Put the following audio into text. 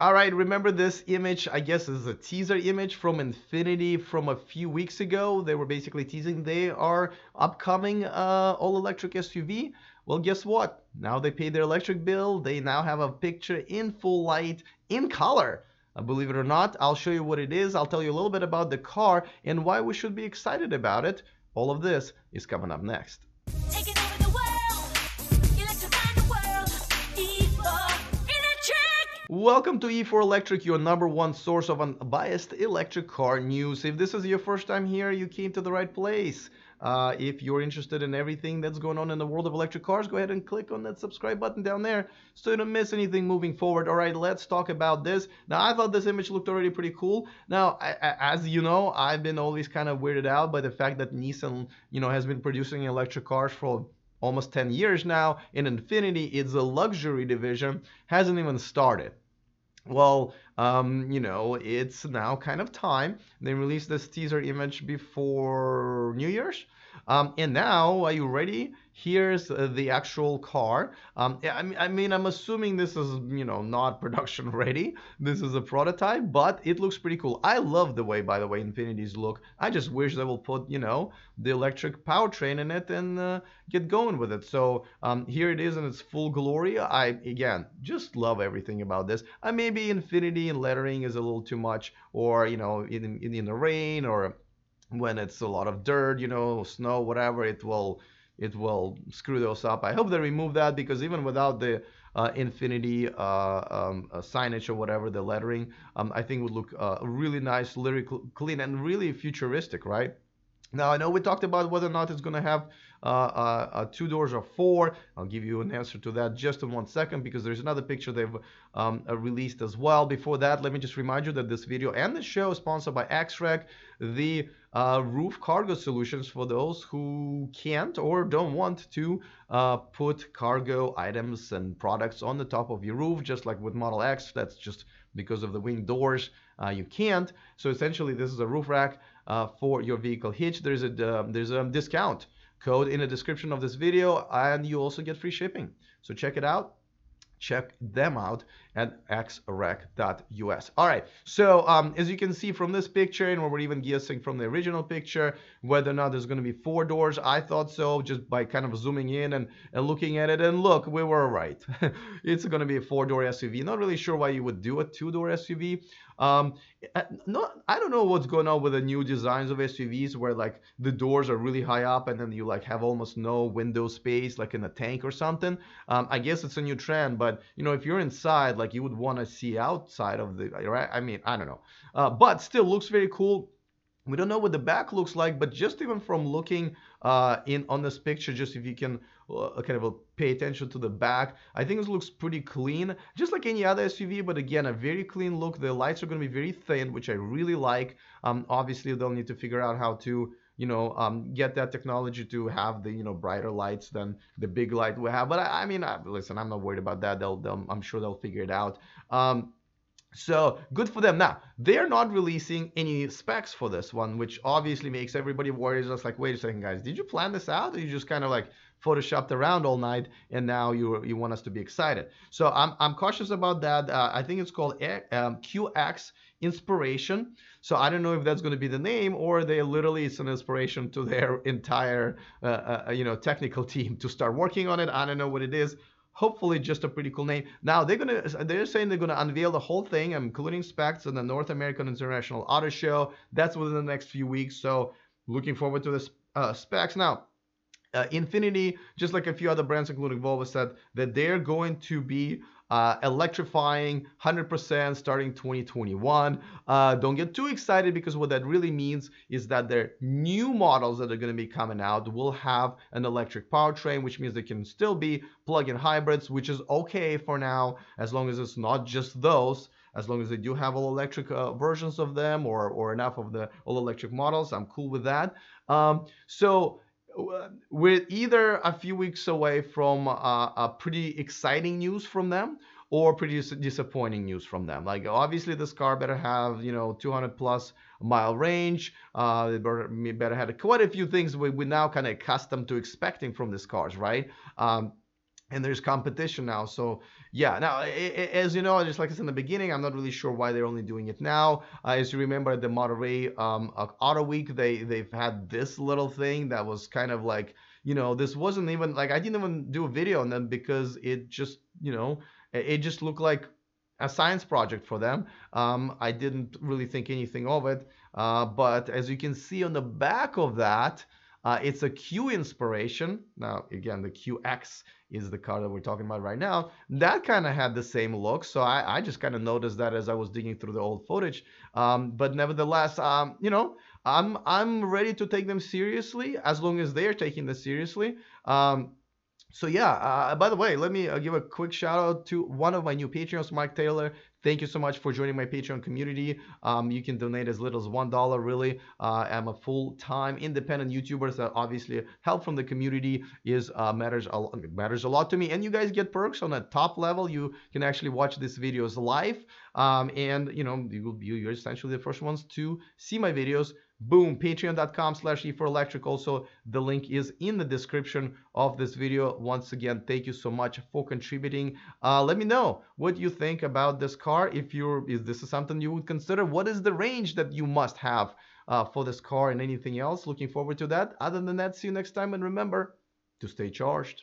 All right, remember this image, I guess is a teaser image from Infiniti from a few weeks ago. They were basically teasing they are upcoming all-electric SUV. Well, guess what? Now they paid their electric bill. They now have a picture in full light, in color. Believe it or not, I'll show you what it is. I'll tell you a little bit about the car and why we should be excited about it. All of this is coming up next. Taking over the world, electrifying the world, E4 Electric! Welcome to E4 Electric, your number one source of unbiased electric car news. If this is your first time here, you came to the right place. If you're interested in everything that's going on in the world of electric cars, go ahead and click on that subscribe button down there so you don't miss anything moving forward. All right, let's talk about this. Now, I thought this image looked already pretty cool. Now, as you know, I've been always kind of weirded out by the fact that Nissan, has been producing electric cars for almost 10 years now. In Infiniti, it's a luxury division, hasn't even started. Well, it's now kind of time. They released this teaser image before New Year's. And now, are you ready? Here's the actual car. I'm assuming this is, not production ready. This is a prototype, but it looks pretty cool. I love the way, by the way, Infinitis look. I just wish they will put, the electric powertrain in it and get going with it. So here it is in its full glory. I, again, just love everything about this. Maybe Infiniti and lettering is a little too much, or, in the rain, or when it's a lot of dirt, snow, whatever, it will screw those up. I hope they remove that, because even without the Infiniti signage or whatever, the lettering, I think would look really nice, lyrical, clean, and really futuristic, right? Now, I know we talked about whether or not it's going to have 2 doors or 4. I'll give you an answer to that just in 1 second, because there's another picture they've released as well. Before that, let me just remind you that this video and the show is sponsored by XREC, the roof cargo solutions for those who can't or don't want to put cargo items and products on the top of your roof, just like with Model X. That's just because of the wing doors. You can't. So essentially, this is a roof rack for your vehicle hitch. There's a discount code in the description of this video, and you also get free shipping. So check it out. Check them out at xrec.us. All right, so as you can see from this picture, and we're even guessing from the original picture whether or not there's going to be 4 doors. I thought so, just by kind of zooming in and looking at it, and look, we were right. It's going to be a 4-door SUV. Not really sure why you would do a 2-door SUV. I don't know what's going on with the new designs of SUVs, where like the doors are really high up and then you like have almost no window space, like in a tank or something. I guess it's a new trend, but if you're inside, like you would want to see outside of the, right? I don't know, but still looks very cool. We don't know what the back looks like, but just even from looking on this picture, just if you can kind of pay attention to the back, I think it looks pretty clean, just like any other SUV, but again, a very clean look. The lights are going to be very thin, which I really like. Obviously, they'll need to figure out how to get that technology to have the brighter lights than the big light we have. But listen, I'm not worried about that. I'm sure they'll figure it out. So good for them. Now, they're not releasing any specs for this one, which obviously makes everybody worried. Just like, wait a second, guys, did you plan this out, or you just kind of like photoshopped around all night and now you want us to be excited? So I'm cautious about that. I think it's called QX Inspiration. So I don't know if that's going to be the name, or they literally it's an inspiration to their entire technical team to start working on it. I don't know what it is. Hopefully just a pretty cool name. Now they're saying they're gonna unveil the whole thing, including specs, in the North American International Auto Show. That's within the next few weeks. So looking forward to the specs. Now, Infiniti, just like a few other brands, including Volvo, said that they're going to be electrifying 100% starting 2021. Don't get too excited, because what that really means is that their new models that are going to be coming out will have an electric powertrain, which means they can still be plug-in hybrids, which is okay for now, as long as it's not just those. As long as they do have all electric versions of them, or enough of the all electric models, I'm cool with that. So we're either a few weeks away from a pretty exciting news from them, or pretty disappointing news from them. Like, obviously this car better have 200 plus mile range. It better have quite a few things we're now kind of accustomed to expecting from these cars, right? and there's competition now. So yeah, now as you know, just like I said in the beginning, I'm not really sure why they're only doing it now. As you remember, at the Monterey Auto Week, they've had this little thing that was kind of like, this wasn't even like, I didn't even do a video on them because it just, it just looked like a science project for them. I didn't really think anything of it, but as you can see on the back of that, it's a Q inspiration. Now, again, the QX is the car that we're talking about right now. That kind of had the same look, so I just kind of noticed that as I was digging through the old footage. But nevertheless, I'm ready to take them seriously as long as they're taking this seriously. So yeah, by the way, let me give a quick shout out to one of my new Patreons, Mike Taylor. Thank you so much for joining my Patreon community. You can donate as little as $1. Really, I'm a full-time independent YouTuber, so obviously help from the community is matters a lot to me. And you guys get perks on a top level. You can actually watch these videos live, and you're essentially the first ones to see my videos. Boom, patreon.com/e4electric. Also, the link is in the description of this video. Once again, thank you so much for contributing. Let me know what you think about this car. If this is something you would consider, what is the range that you must have for this car, and anything else. Looking forward to that. Other than that, see you next time, and remember to stay charged.